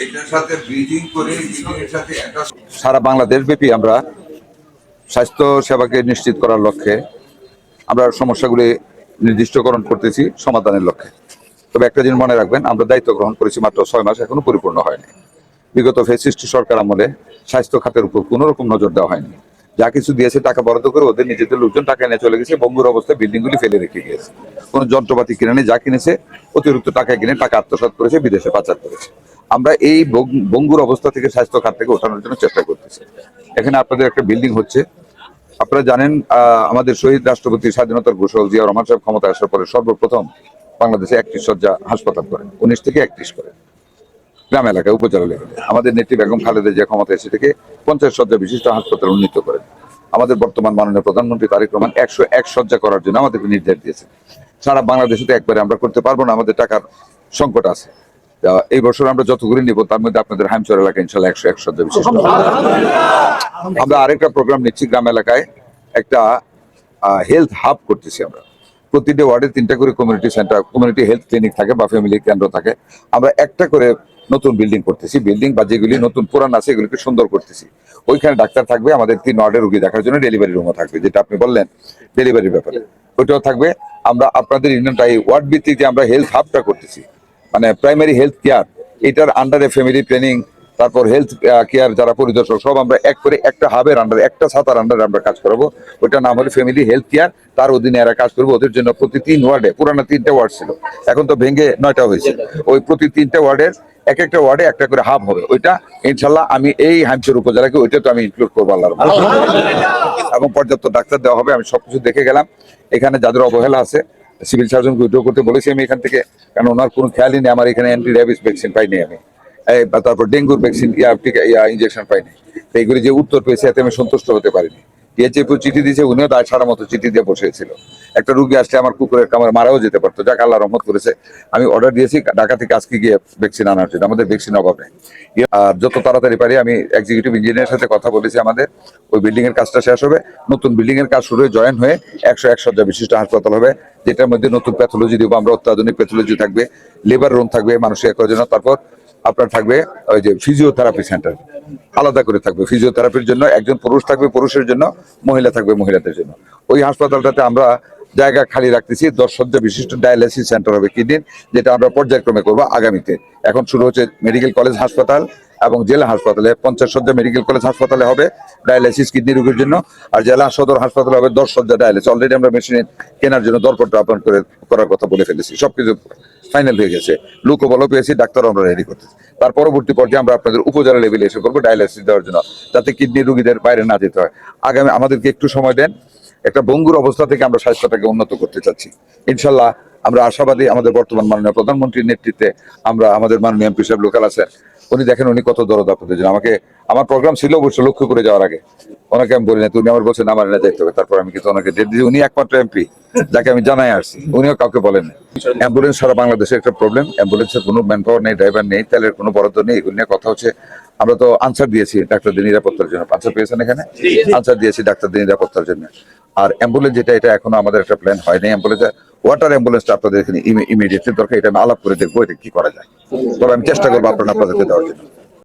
এটার সাথে ব্রিজিং করে এর সাথে একটা সারা বাংলাদেশ ব্যাপী আমরা স্বাস্থ্য সেবাকে নিশ্চিত করার লক্ষ্যে আমরা সমস্যাগুলি নির্দিষ্টকরণ করতেছি সমাধানের লক্ষ্যে। তবে একটা জিনিস মনে রাখবেন, আমরা দায়িত্ব গ্রহণ করেছি মাত্র 6 মাস, এখনো পরিপূর্ণ হয়নি। বিগত ফ্যাসিস্ট সরকার আমলে স্বাস্থ্য খাতের উপর কোনো রকম নজর দেওয়া হয়নি। যা কিছু দিয়েছে টাকা বরাদ্দ করে ওদের নিজেদের লোকজন টাকা নিয়ে চলে গেছে, বঙ্গুর অবস্থায় বিল্ডিংগুলি ফেলে রেখে গিয়েছে। কোনো যন্ত্রপাতি কিনে নেই, যা কিনেছে অতিরিক্ত টাকা কিনে টাকা আত্মসাৎ করেছে, বিদেশে পাচার করেছে। আমরা এই বঙ্গুর অবস্থা থেকে স্বাস্থ্য খাত থেকে ওঠানোর জন্য চেষ্টা করতেছি। এখানে আপনাদের একটা বিল্ডিং হচ্ছে, আপনারা জানেন আমাদের শহীদ রাষ্ট্রপতি স্বাধীনতার ঘোষক জিয়া রহমান সাহেব ক্ষমতা আসার পরে সর্বপ্রথম বাংলাদেশে 31 শয্যা হাসপাতাল করেন, 19 থেকে 31 করেন গ্রাম এলাকায়, উপজেলা লেভেলে। আমাদের নেত্রী বেগম খালেদা জিয়া ক্ষমতা এসে থেকে 50 শয্যা বিশিষ্ট হাসপাতাল উন্নীত করেন। আমাদের বর্তমান মাননীয় প্রধানমন্ত্রী তারেক রহমান 101 শয্যা করার জন্য আমাদেরকে নির্দেশ দিয়েছেন। সারা বাংলাদেশে তো একবারে আমরা করতে পারবো না, আমাদের টাকার সংকট আছে। এই বছর আমরা যতগুলি নিব তার মধ্যে আপনাদের হাইমচর এলাকায় ইনশাল্লাহ 101 শয্যা বিশিষ্ট। আমরা আরেকটা প্রোগ্রাম নিচ্ছি, গ্রাম এলাকায় একটা হেলথ হাব করতেছি আমরা। প্রতিটা ওয়ার্ডে 3টা করে community centre, community health clinic থাকে বা ফ্যামিলি কেন্দ্র থাকে। আমরা একটা করে নতুন বিল্ডিং করতেছি, বিল্ডিং বা যেগুলি নতুন পুরান আছে এগুলিকে সুন্দর করতেছি। ওইখানে ডাক্তার থাকবে, আমাদের 3 ওয়ার্ডের রোগী দেখার জন্য ডেলিভারি রুমও থাকবে, যেটা আপনি বললেন ডেলিভারির ব্যাপারে, ওইটাও থাকবে। আমরা আপনাদের ইউনিয়নটা এই ওয়ার্ড ভিত্তিক যে আমরা হেলথ হাবটা করতেছি, মানে প্রাইমারি হেলথ কেয়ার, এটার আন্ডারে ফ্যামিলি প্ল্যানিং, তারপর হেলথ কেয়ার যারা পরিদর্শক সব আমরা এক করে একটা হাবের আন্ডারে, একটা ছাতার আন্ডারে আমরা কাজ করাবো। ওইটার নাম হলো ফ্যামিলি হেলথ কেয়ার। তার অধীনে এরা কাজ করবো। ওদের জন্য প্রতি 3 ওয়ার্ডে, পুরানো 3টা ওয়ার্ড ছিল, এখন তো ভেঙে 9টা হয়েছে, ওই প্রতি 3টা ওয়ার্ডের এক একটা ওয়ার্ডে একটা করে হাব হবে। ওইটা ইনশাল্লাহ আমি এই হাইমচর উপজেলাকে ওইটা তো আমি ইনক্লুড করবো আল্লাহর এবং পর্যাপ্ত ডাক্তার দেওয়া হবে। আমি সবকিছু দেখে গেলাম। এখানে যাদের অবহেলা আছে সিভিল সার্জনকে উইড্রো করতে বলেছি আমি এখান থেকে, কারণ ওনার কোনো খেয়ালই নেই। আমার এখানে অ্যান্টি র্যাবিস ভ্যাকসিন পাইনি আমি, তারপর ডেঙ্গুর ভ্যাকসিন ইনজেকশন পাইনি। এইগুলি যে উত্তর পেয়েছে এতে আমি সন্তুষ্ট হতে পারিনি। ডিএচএফও চিঠি দিয়েছে, উনিও দায় ছাড়া মতো চিঠি দিয়ে বসেছিল। একটা রুগী আসলে আমার কুকুরের কামড়ে মারাও যেতে পারতো, যাকে আল্লাহ রহমত করেছে। আমি অর্ডার দিয়েছি ঢাকা থেকে আজকে গিয়ে ভ্যাকসিন আনার জন্য, আমাদের ভ্যাকসিন অভাব নেই। আর যত তাড়াতাড়ি পারি আমি এক্সিকিউটিভ ইঞ্জিনিয়ারের সাথে কথা বলেছি, আমাদের ওই বিল্ডিং এর কাজটা শেষ হবে, নতুন বিল্ডিং এর কাজ শুরু হয়ে জয়েন হয়ে 101 শয্যা বিশিষ্ট হাসপাতাল হবে, যেটার মধ্যে নতুন প্যাথোলজি দিব আমরা, অত্যাধুনিক প্যাথোলজি থাকবে, লেবার রুম থাকবে মানুষের করার জন্য। তারপর আপনার থাকবে ওই যে ফিজিওথেরাপি সেন্টার, আলাদা করে থাকবে ফিজিওথেরাপির জন্য, একজন পুরুষ থাকবে পুরুষের জন্য, মহিলা থাকবে মহিলাদের জন্য। ওই হাসপাতালটাতে আমরা জায়গা খালি রাখতেছি, 10 শয্যা বিশিষ্ট ডায়ালিসিস সেন্টার হবে কিডনির, যেটা আমরা পর্যায়ক্রমে করবো আগামীতে। এখন শুরু হচ্ছে মেডিকেল কলেজ হাসপাতাল এবং জেলা হাসপাতালে, 50 শয্যা মেডিকেল কলেজ হাসপাতালে হবে ডায়ালিসিস কিডনি রোগীর জন্য, আর জেলা সদর হাসপাতালে হবে 10 শয্যা ডায়ালিসিস। অলরেডি আমরা মেশিন কেনার জন্য দরপত্র আহ্বান করার কথা বলে ফেলেছি, সবকিছু ফাইনাল হয়ে গেছে। লোকও বলো পেয়েছি, ডাক্তার আমরা রেডি করতেছি। তার পরবর্তী পর্যায়ে আমরা আপনাদের উপজেলা লেভেলে এসে করবো ডায়ালিসিস দেওয়ার জন্য, যাতে কিডনি রোগীদের বাইরে না যেতে হয়। আগামী আমাদেরকে একটু সময় দেন, একটা বঙ্গুর অবস্থা থেকে আমরা স্বাস্থ্যটাকে উন্নত করতে চাচ্ছি। ইনশাল্লাহ আমরা আশাবাদী, আমাদের বর্তমান মাননীয় প্রধানমন্ত্রীর নেতৃত্বে আমরা, আমাদের মাননীয় এমপি সাহেব লোকাল আছেন, উনি দেখেন উনি কত দরদ আপনাদের জন্য। আমাকে আমার প্রোগ্রাম ছিল অবশ্য লক্ষ্য করে যাওয়ার আগে, ওনাকে আমি বলি না, তুমি আমার বলছেন আমার না যাইতে হবে। তারপর আমি কিন্তু ওনাকে ডেট দিয়েছি, উনি একমাত্র এমপি যাকে আমি জানাই আসছি, উনিও কাউকে বলেন না। অ্যাম্বুলেন্স সারা বাংলাদেশে একটা প্রবলেম, অ্যাম্বুলেন্সের কোনো ম্যান পাওয়ার নেই, ড্রাইভার নেই, তেলের কোনো বরাদ্দ নেই, এগুলো নিয়ে কথা হচ্ছে। আমরা তো আনসার দিয়েছি ডাক্তারদের নিরাপত্তার জন্য, আনসার পেয়েছেন এখানে, আনসার দিয়েছি ডাক্তারদের নিরাপত্তার জন্য। আর অ্যাম্বুলেন্স যেটা, এটা এখনো আমাদের একটা প্ল্যান হয়নি। অ্যাম্বুলেন্স, ওয়াটার অ্যাম্বুলেন্সটা আপনাদের এখানে ইমিডিয়েটলি দরকার, এটা আমি আলাপ করে দেখবো এটা কি করা যায়। তবে আমি চেষ্টা করবো আপনাদেরকে দেওয়ার জন্য।